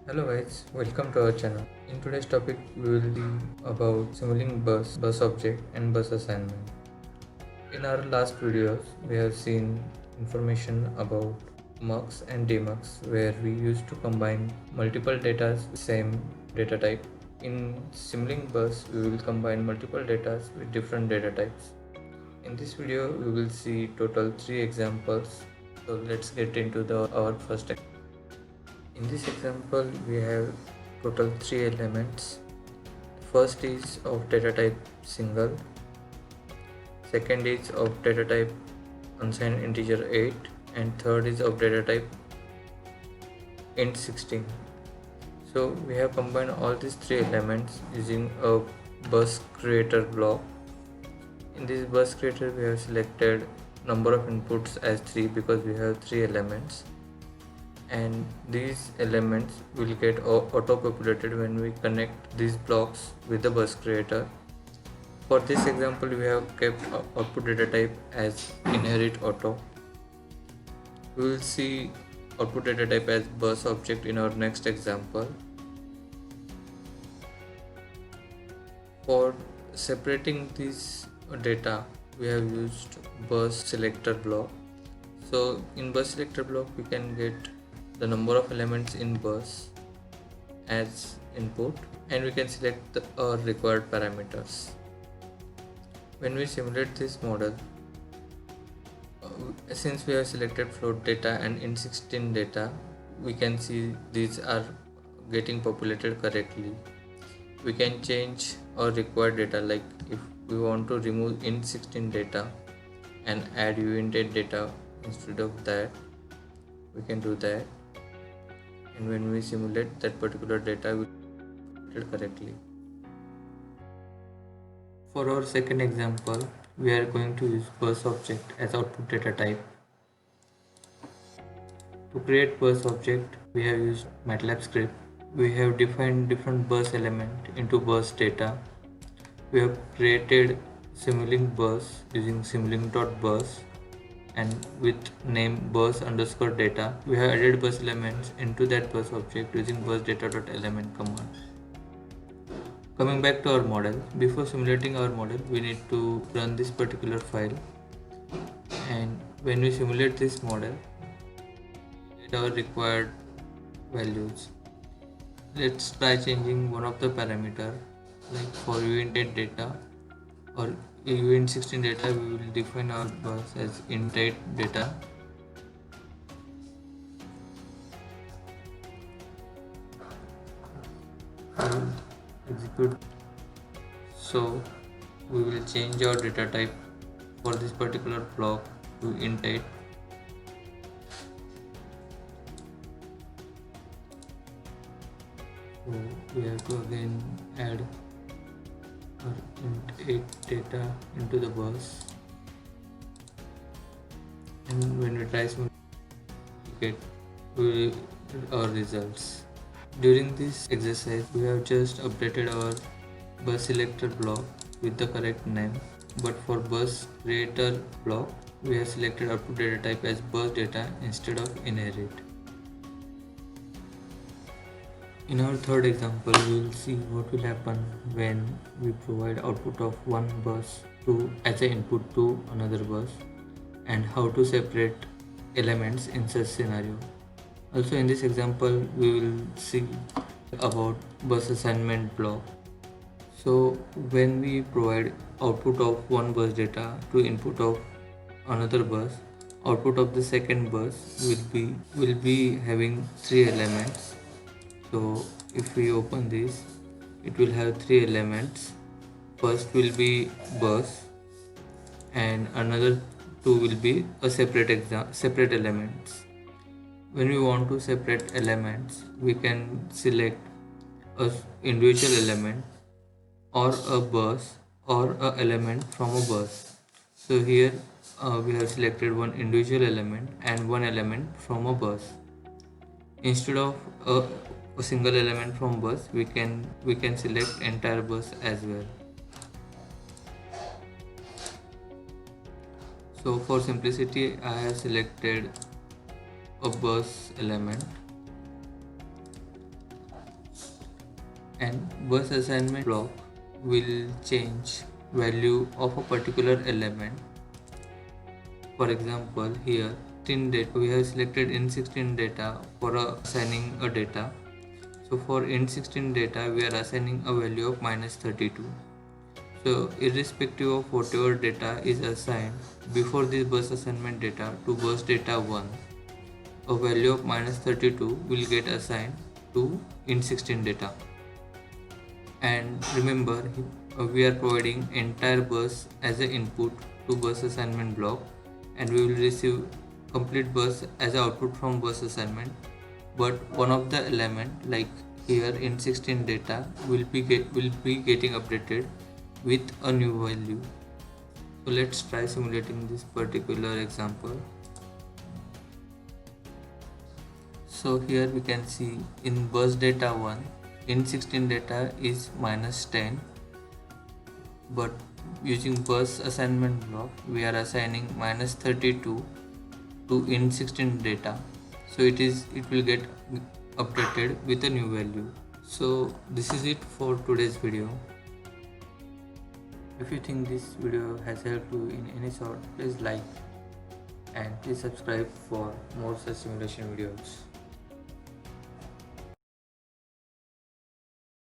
Hello guys, welcome to our channel. In today's topic, we will be about simulating bus object and bus assignment. In our last videos, we have seen information about mux and demux where we used to combine multiple data with same data type. In simulating bus, we will combine multiple data with different data types. In this video, we will see total 3 examples. So let's get into our first example. In this example, we have total 3 elements. First is of data type single, second is of data type unsigned integer 8, and third is of data type int 16. So we have combined all these 3 elements using a bus creator block. In this bus creator, we have selected number of inputs as 3 because we have 3 elements, and these elements will get auto populated when we connect these blocks with the bus creator. For this example, we have kept output data type as inherit auto. We will see output data type as bus object in our next example. For separating this data, we have used bus selector block. So in bus selector block, we can get the number of elements in bus as input, and we can select the required parameters. When we simulate this model, since we have selected float data and int16 data, we can see these are getting populated correctly. We can change our required data, like if we want to remove int16 data and add uint8 data instead of that, we can do that, and when we simulate that particular data will be populated correctly. For our second example, we are going to use bus object as output data type. To create bus object, we have used MATLAB script. We have defined different bus element into bus data. We have created Simulink bus using simulink.bus and with name bus underscore data. We have added bus elements into that bus object using bus data.element command. Coming back to our model, before simulating our model, we need to run this particular file, and when we simulate this model, we get our required values. Let's try changing one of the parameter, like for uint8 data or uint16 data, we will define our bus as int8 data. We will execute. So we will change our data type for this particular block to int8. So we have to again add our int8 data into the bus, and when we try to get our results. During this exercise, we have just updated our bus selector block with the correct name, but for bus creator block, we have selected output data type as bus data instead of inherit. In our third example, we will see what will happen when we provide output of one bus as an input to another bus, and how to separate elements in such scenario. Also in this example, we will see about bus assignment block. So when we provide output of one bus data to input of another bus, output of the second bus will be having 3 elements. So if we open this, it will have 3 elements. First will be bus, and another 2 will be a separate elements. When we want to separate elements, we can select a individual element or a bus or a element from a bus. So here we have selected one individual element and one element from a bus. Instead of a single element from bus, we can select entire bus as well. So for simplicity, I have selected a bus element, and bus assignment block will change value of a particular element. For example, here we have selected int16 data for assigning a data. So for int16 data we are assigning a value of -32. So irrespective of whatever data is assigned before this bus assignment data to bus data 1, a value of -32 will get assigned to int16 data. And remember, we are providing entire bus as an input to bus assignment block, and we will receive complete bus as an output from bus assignment. But one of the element, like here int16 data, will be getting updated with a new value. So let's try simulating this particular example. So here we can see in bus data 1, int16 data is -10, but using bus assignment block we are assigning -32 to int16 data, so it will get updated with a new value. So this is it for today's video. If you think this video has helped you in any sort, please like and please subscribe for more such simulation videos.